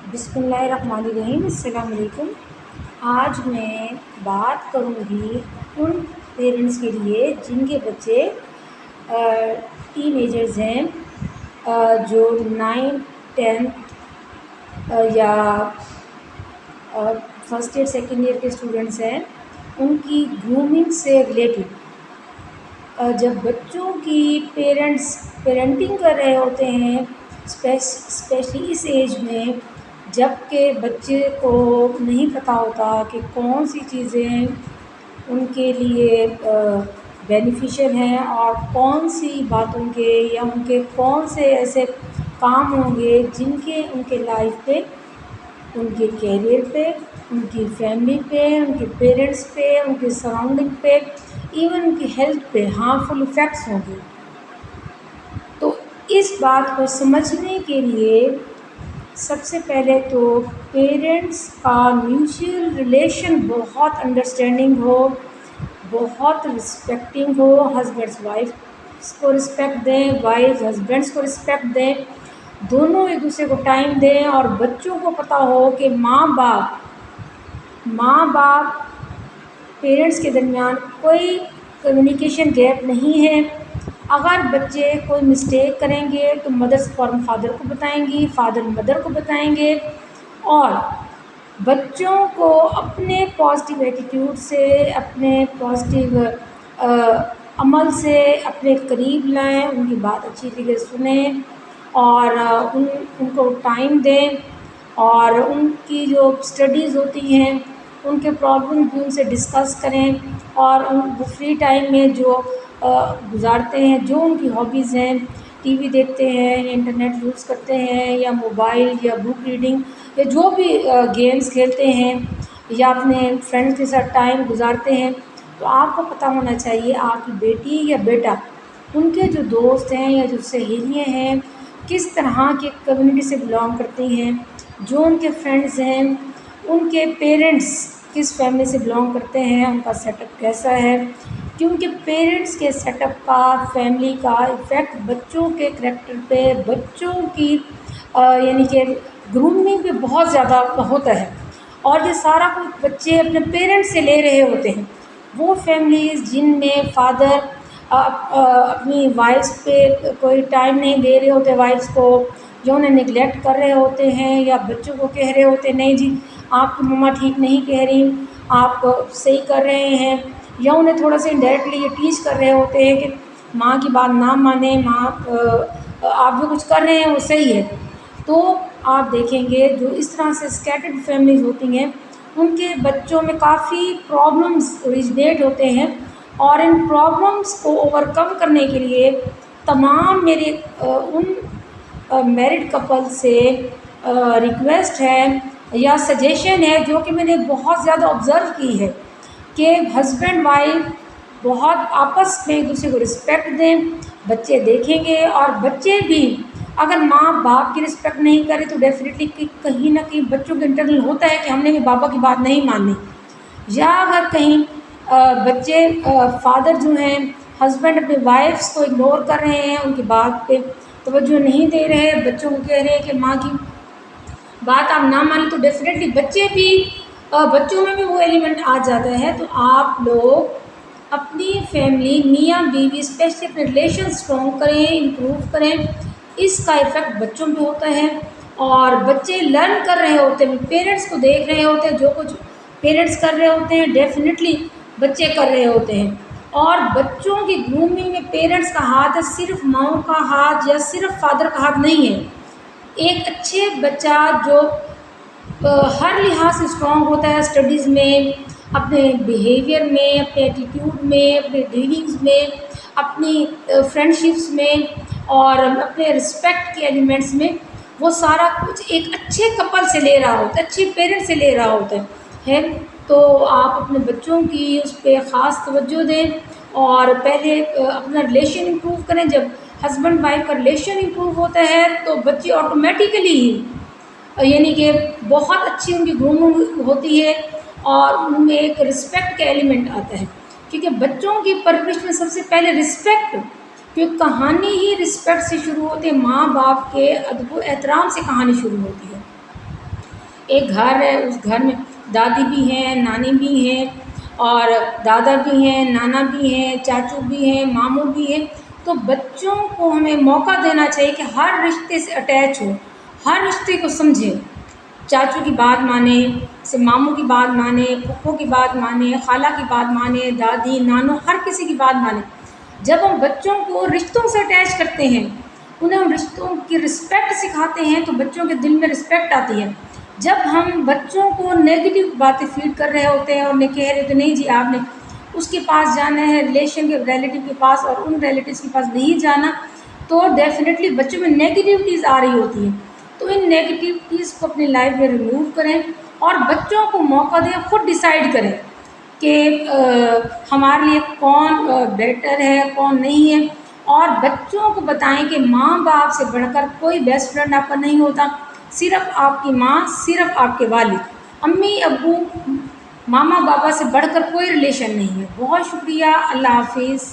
बिस्मिल्लाहिर्रहमानिर्रहीम। अस्सलाम वालेकुम। आज मैं बात करूँगी उन पेरेंट्स के लिए जिनके बच्चे टीनेजर्स हैं, जो 9, 10 या फर्स्ट ईयर सेकेंड ईयर के स्टूडेंट्स हैं, उनकी ग्रूमिंग से रिलेटेड। जब बच्चों की पेरेंटिंग कर रहे होते हैं, स्पेशली इस एज में, जबकि बच्चे को नहीं पता होता कि कौन सी चीज़ें उनके लिए बेनिफिशियल हैं और कौन सी बातों के या उनके कौन से ऐसे काम होंगे जिनके उनके लाइफ पे, उनके कैरियर पे, उनकी फैमिली पे, उनके पेरेंट्स पे, उनके सराउंडिंग पे, इवन उनकी हेल्थ पे हार्मफुल इफ़ेक्ट्स होंगे। तो इस बात को समझने के लिए सबसे पहले तो पेरेंट्स का म्यूचुअल रिलेशन बहुत अंडरस्टैंडिंग हो, बहुत रिस्पेक्टिंग हो। हस्बैंड्स वाइफ को रिस्पेक्ट दें, वाइफ हस्बैंड्स को रिस्पेक्ट दें, दोनों एक दूसरे को टाइम दें और बच्चों को पता हो कि माँ बाप पेरेंट्स के दरमियान कोई कम्युनिकेशन गैप नहीं है। अगर बच्चे कोई मिस्टेक करेंगे तो मदर्स फ़ौरन फादर को बताएंगी, फादर मदर को बताएंगे, और बच्चों को अपने पॉजिटिव एटीट्यूड से, अपने पॉजिटिव अमल से अपने करीब लाएं, उनकी बात अच्छी तरीके से सुनें और उनको टाइम दें, और उनकी जो स्टडीज़ होती हैं उनके प्रॉब्लम भी उनसे डिस्कस करें, और वो फ्री टाइम में जो गुज़ारते हैं, जो उनकी हॉबीज़ हैं, टीवी देखते हैं, इंटरनेट यूज़ करते हैं, या मोबाइल या बुक रीडिंग या जो भी गेम्स खेलते हैं या अपने फ्रेंड्स के साथ टाइम गुज़ारते हैं, तो आपको पता होना चाहिए आपकी बेटी या बेटा, उनके जो दोस्त हैं या जो सहेलियाँ हैं, किस तरह के कम्युनिटी से बिलोंग करती हैं, जो उनके फ्रेंड्स हैं, उनके पेरेंट्स किस फैमिली से बिलोंग करते हैं, उनका सेटअप कैसा है, क्योंकि पेरेंट्स के सेटअप का, फैमिली का इफ़ेक्ट बच्चों के करैक्टर पे, बच्चों की यानी कि ग्रूमिंग पे बहुत ज़्यादा होता है। और ये सारा कुछ बच्चे अपने पेरेंट्स से ले रहे होते हैं। वो फैमिलीज़ जिनमें फादर अपनी वाइफ्स पे कोई टाइम नहीं दे रहे होते, वाइफ्स को, जो उन्हें निगलेक्ट कर रहे होते हैं, या बच्चों को कह रहे होते हैं नहीं जी आपकी मम्मा ठीक नहीं कह रही, आप सही कर रहे हैं, या उन्हें थोड़ा सा इनडायरेक्टली ये टीच कर रहे होते हैं कि माँ की बात ना माने, माँ आप जो कुछ कर रहे हैं वो सही है। तो आप देखेंगे जो इस तरह से स्कैटर्ड फैमिलीज़ होती हैं, उनके बच्चों में काफ़ी प्रॉब्लम्स ओरिजिनेट होते हैं, और इन प्रॉब्लम्स को ओवरकम करने के लिए तमाम मेरे उन मैरिड कपल से रिक्वेस्ट है या सजेशन है, जो कि मैंने बहुत ज़्यादा ऑब्ज़र्व की है, कि हस्बैंड वाइफ बहुत आपस में एक दूसरे को रिस्पेक्ट दें। बच्चे देखेंगे, और बच्चे भी अगर माँ बाप की रिस्पेक्ट नहीं करें तो डेफिनेटली कहीं ना कहीं बच्चों के इंटरनल होता है कि हमने भी पापा की बात नहीं मानी, या अगर कहीं बच्चे फादर जो हैं, हस्बैंड अपने वाइफ्स को इग्नोर कर रहे हैं, उनकी बात पे तवज्जो नहीं दे रहे हैं, बच्चों को कह रहे हैं कि माँ की बात आप ना माने, तो डेफिनेटली बच्चे भी बच्चों में भी वो एलिमेंट आ जाता है। तो आप लोग अपनी फैमिली, मियाँ बीवी, स्पेशली अपने रिलेशन स्ट्रॉन्ग करें, इम्प्रूव करें। इसका इफ़ेक्ट बच्चों पे होता है, और बच्चे लर्न कर रहे होते हैं, पेरेंट्स को देख रहे होते हैं, जो कुछ पेरेंट्स कर रहे होते हैं डेफिनेटली बच्चे कर रहे होते हैं। और बच्चों की ग्रूमिंग में पेरेंट्स का हाथ है, सिर्फ माँ का हाथ या सिर्फ फादर का हाथ नहीं है। एक अच्छे बच्चा जो हर लिहाज से स्ट्रॉन्ग होता है, स्टडीज़ में, अपने बिहेवियर में, अपने एटीट्यूड में, अपने डीलिंग्स में, अपनी फ्रेंडशिप्स में, और अपने रिस्पेक्ट के एलिमेंट्स में, वो सारा कुछ एक अच्छे कपल से ले रहा होता है, अच्छे पेरेंट्स से ले रहा होता है। तो आप अपने बच्चों की उस पर ख़ास तवज्जो दें, और पहले अपना रिलेशन इम्प्रूव करें। जब हस्बैंड वाइफ का रिलेशन इम्प्रूव होता है तो बच्चे ऑटोमेटिकली ही यानी कि बहुत अच्छी उनकी ग्रूमिंग होती है, और उनमें एक रिस्पेक्ट का एलिमेंट आता है, क्योंकि बच्चों की परवरिश में सबसे पहले रिस्पेक्ट, क्योंकि कहानी ही रिस्पेक्ट से शुरू होती है, माँ बाप के अदब एहतराम से कहानी शुरू होती है। एक घर है, उस घर में दादी भी हैं, नानी भी हैं और दादा भी हैं, नाना भी हैं, चाचू भी हैं, मामू भी हैं। तो बच्चों को हमें मौका देना चाहिए कि हर रिश्ते से अटैच हो, हर रिश्ते को समझें। चाचू की बात माने, से मामू की बात माने, फूफो की बात माने, खाला की बात माने, दादी नानू हर किसी की बात माने। जब हम बच्चों को रिश्तों से अटैच करते हैं, उन्हें हम रिश्तों की रिस्पेक्ट सिखाते हैं, तो बच्चों के दिल में रिस्पेक्ट आती है। जब हम बच्चों को नेगेटिव बातें फीड कर रहे होते हैं और उन्हें कह रहे होते नहीं जी आपने उसके पास जाना है, रिलेशन के रिलेटिव के पास और उन रिलेटिव्स के पास नहीं जाना, तो डेफिनेटली बच्चों में नेगेटिविटीज़ आ रही होती हैं। तो इन नेगेटिविटीज़ को अपनी लाइफ में रिमूव करें और बच्चों को मौका दें, खुद डिसाइड करें कि हमारे लिए कौन बेटर है, कौन नहीं है। और बच्चों को बताएं कि माँ बाप से बढ़कर कोई बेस्ट फ्रेंड आपका नहीं होता, सिर्फ़ आपकी माँ, सिर्फ़ आपके वालिद, अम्मी अब्बू, मामा बाबा से बढ़कर कोई रिलेशन नहीं है। बहुत शुक्रिया, अल्लाह हाफिज़।